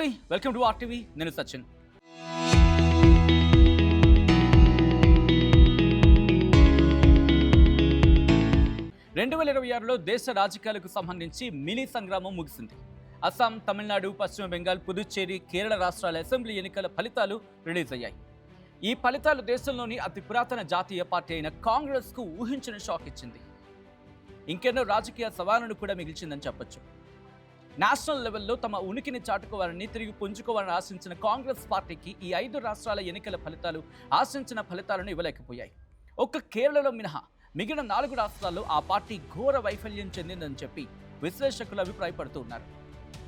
నమస్తే, welcome to RTV. నేను సచిన్. 2026లో దేశ రాజకీయాలకు సంబంధించి మినీ సంగ్రామం ముగిసింది. అస్సాం, తమిళనాడు, పశ్చిమ బెంగాల్, పుదుచ్చేరి, కేరళ రాష్ట్రాల అసెంబ్లీ ఎన్నికల ఫలితాలు రిలీజ్ అయ్యాయి. ఈ ఫలితాలు దేశంలోని అతి పురాతన జాతీయ పార్టీ అయిన కాంగ్రెస్కు ఊహించిన షాక్ ఇచ్చింది. ఇంకెన్నో రాజకీయ సవాళ్లను కూడా మిగిల్చిందని చెప్పొచ్చు. నేషనల్ లెవెల్లో తమ ఉనికిని చాటుకోవాలని, తిరిగి పుంజుకోవాలని ఆశించిన కాంగ్రెస్ పార్టీకి ఈ 5 రాష్ట్రాల ఎన్నికల ఫలితాలు ఆశించిన ఫలితాలను ఇవ్వలేకపోయాయి. ఒక్క కేరళలో మినహా మిగిలిన 4 రాష్ట్రాల్లో ఆ పార్టీ ఘోర వైఫల్యం చెందిందని చెప్పి విశ్లేషకులు అభిప్రాయపడుతూ ఉన్నారు.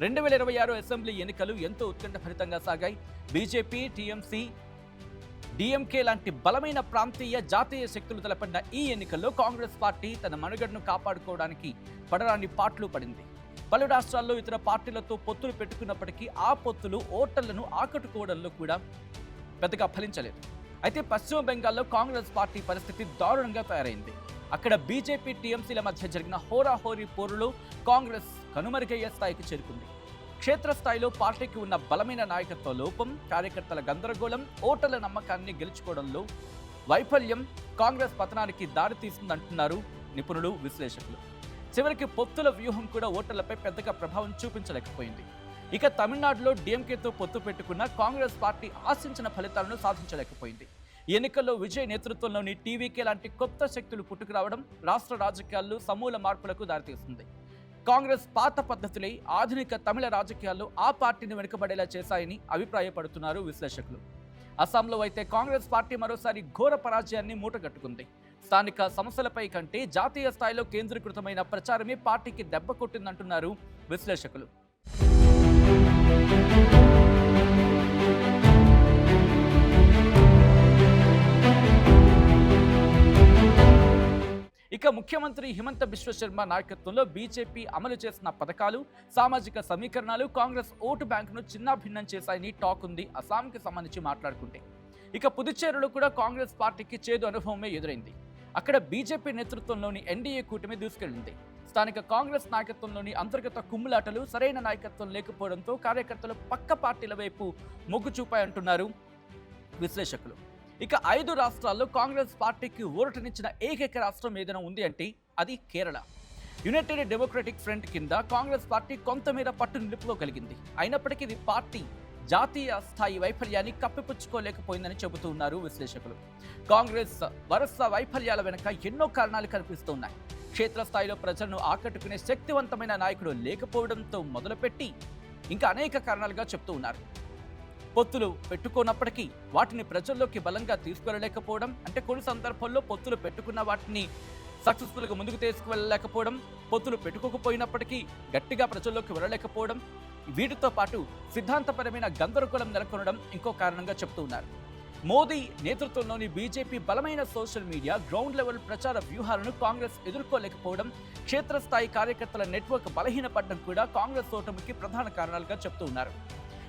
2026 అసెంబ్లీ ఎన్నికలు ఎంతో ఉత్కంఠభరితంగా సాగాయి. బీజేపీ, టీఎంసీ, డిఎంకే లాంటి బలమైన ప్రాంతీయ, జాతీయ శక్తులు తలపడిన ఈ ఎన్నికల్లో కాంగ్రెస్ పార్టీ తన మనుగడను కాపాడుకోవడానికి పడరాని పాట్లు పడింది. పలు రాష్ట్రాల్లో ఇతర పార్టీలతో పొత్తులు పెట్టుకున్నప్పటికీ ఆ పొత్తులు ఓటర్లను ఆకట్టుకోవడంలో కూడా పెద్దగా ఫలించలేదు. అయితే పశ్చిమ బెంగాల్లో కాంగ్రెస్ పార్టీ పరిస్థితి దారుణంగా తయారైంది. అక్కడ బీజేపీ, టీఎంసీల మధ్య జరిగిన హోరాహోరీ పోరులో కాంగ్రెస్ కనుమరుగయ్యే స్థాయికి చేరుకుంది. క్షేత్రస్థాయిలో పార్టీకి ఉన్న బలమైన నాయకత్వ లోపం, కార్యకర్తల గందరగోళం, ఓటర్ల నమ్మకాన్ని గెలుచుకోవడంలో వైఫల్యం కాంగ్రెస్ పతనానికి దారితీస్తుందంటున్నారు నిపుణులు, విశ్లేషకులు. చివరికి పొత్తుల వ్యూహం కూడా ఓటర్లపై పెద్దగా ప్రభావం చూపించలేకపోయింది. ఇక తమిళనాడులో డిఎంకేతో పొత్తు పెట్టుకున్న కాంగ్రెస్ పార్టీ ఆశించిన ఫలితాలను సాధించలేకపోయింది. ఈ ఎన్నికల్లో విజయ్ నేతృత్వంలోని టీవీకే లాంటి కొత్త శక్తులు పుట్టుకురావడం రాష్ట్ర రాజకీయాల్లో సమూల మార్పులకు దారితీస్తుంది. కాంగ్రెస్ పాత పద్ధతులే ఆధునిక తమిళ రాజకీయాల్లో ఆ పార్టీని వెనుకబడేలా చేశాయని అభిప్రాయపడుతున్నారు విశ్లేషకులు. అస్సాంలో అయితే కాంగ్రెస్ పార్టీ మరోసారి ఘోర పరాజయాన్ని మూటగట్టుకుంది. స్థానిక సమస్యలపై కంటే జాతీయ స్థాయిలో కేంద్రీకృతమైన ప్రచారమే పార్టీకి దెబ్బ కొట్టిందంటున్నారు విశ్లేషకులు. ఇక ముఖ్యమంత్రి హిమంత బిశ్వ శర్మ నాయకత్వంలో బీజేపీ అమలు చేసిన పథకాలు, సామాజిక సమీకరణాలు కాంగ్రెస్ ఓటు బ్యాంకును చిన్నాభిన్నం చేశాయని టాక్ ఉంది. అస్సాంకి సంబంధించి మాట్లాడుకుంటే ఇక పుదుచ్చేరిలో కూడా కాంగ్రెస్ పార్టీకి చేదు అనుభవమే ఎదురైంది. అక్కడ బీజేపీ నేతృత్వంలోని ఎన్డీఏ కూటమి దూసుకెళ్లింది. స్థానిక కాంగ్రెస్ నాయకత్వంలోని అంతర్గత కుమ్ములాటలు, సరైన నాయకత్వం లేకపోవడంతో కార్యకర్తలు పక్క పార్టీల వైపు మొగ్గు చూపాయంటున్నారు విశ్లేషకులు. ఇక 5 రాష్ట్రాల్లో కాంగ్రెస్ పార్టీకి ఊరటనిచ్చిన ఏకైక రాష్ట్రం ఏదైనా ఉంది అంటే అది కేరళ. యునైటెడ్ డెమోక్రటిక్ ఫ్రంట్ కింద కాంగ్రెస్ పార్టీ కొంతమేర పట్టు నిలుపుకోగలిగింది. అయినప్పటికీ ఇది పార్టీ జాతీయ స్థాయి వైఫల్యాన్ని కప్పిపుచ్చుకోలేకపోయిందని చెబుతూ ఉన్నారు విశ్లేషకులు. కాంగ్రెస్ వరుస వైఫల్యాల వెనుక ఎన్నో కారణాలు కనిపిస్తున్నాయి. క్షేత్రస్థాయిలో ప్రజలను ఆకట్టుకునే శక్తివంతమైన నాయకుడు లేకపోవడంతో మొదలుపెట్టి ఇంకా అనేక కారణాలుగా చెప్తూ ఉన్నారు. పొత్తులు పెట్టుకోనప్పటికీ వాటిని ప్రజల్లోకి బలంగా తీసుకువెళ్ళలేకపోవడం, అంటే కొన్ని సందర్భాల్లో పొత్తులు పెట్టుకున్న వాటిని సక్సెస్ఫుల్గా ముందుకు తీసుకువెళ్ళలేకపోవడం, పొత్తులు పెట్టుకోకపోయినప్పటికీ గట్టిగా ప్రజల్లోకి వెళ్ళలేకపోవడం, వీటితో పాటు సిద్ధాంతపరమైన గందరగోళం నెలకొనడం ఇంకో కారణంగా చెప్తూ ఉన్నారు. మోదీ నేతృత్వంలోని బీజేపీ బలమైన సోషల్ మీడియా, గ్రౌండ్ లెవెల్ ప్రచార వ్యూహాలను కాంగ్రెస్ ఎదుర్కోలేకపోవడం, క్షేత్రస్థాయి కార్యకర్తల నెట్వర్క్ బలహీనపడడం కూడా కాంగ్రెస్ ఓటమికి ప్రధాన కారణాలుగా చెప్తూ ఉన్నారు.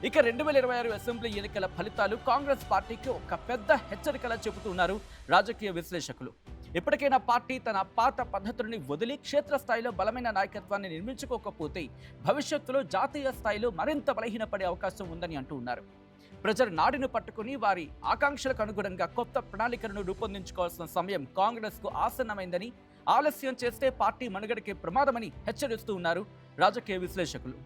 ఇక 2026 అసెంబ్లీ ఎన్నికల ఫలితాలు కాంగ్రెస్ పార్టీకి ఒక పెద్ద హెచ్చరికలా చెబుతూ ఉన్నారు రాజకీయ విశ్లేషకులు. ఎప్పటికైనా పార్టీ తన పాత పద్ధతులని వదిలి క్షేత్రస్థాయిలో బలమైన నాయకత్వాన్ని నిర్మించుకోకపోతే భవిష్యత్తులో జాతీయ స్థాయిలో మరింత బలహీనపడే అవకాశం ఉందని అంటూ ఉన్నారు. ప్రజల నాడిని పట్టుకుని వారి ఆకాంక్షలకు అనుగుణంగా కొత్త ప్రణాళికలను రూపొందించుకోవాల్సిన సమయం కాంగ్రెస్కు ఆసన్నమైందని, ఆలస్యం చేస్తే పార్టీ మనుగడకే ప్రమాదమని హెచ్చరిస్తూ ఉన్నారు రాజకీయ విశ్లేషకులు.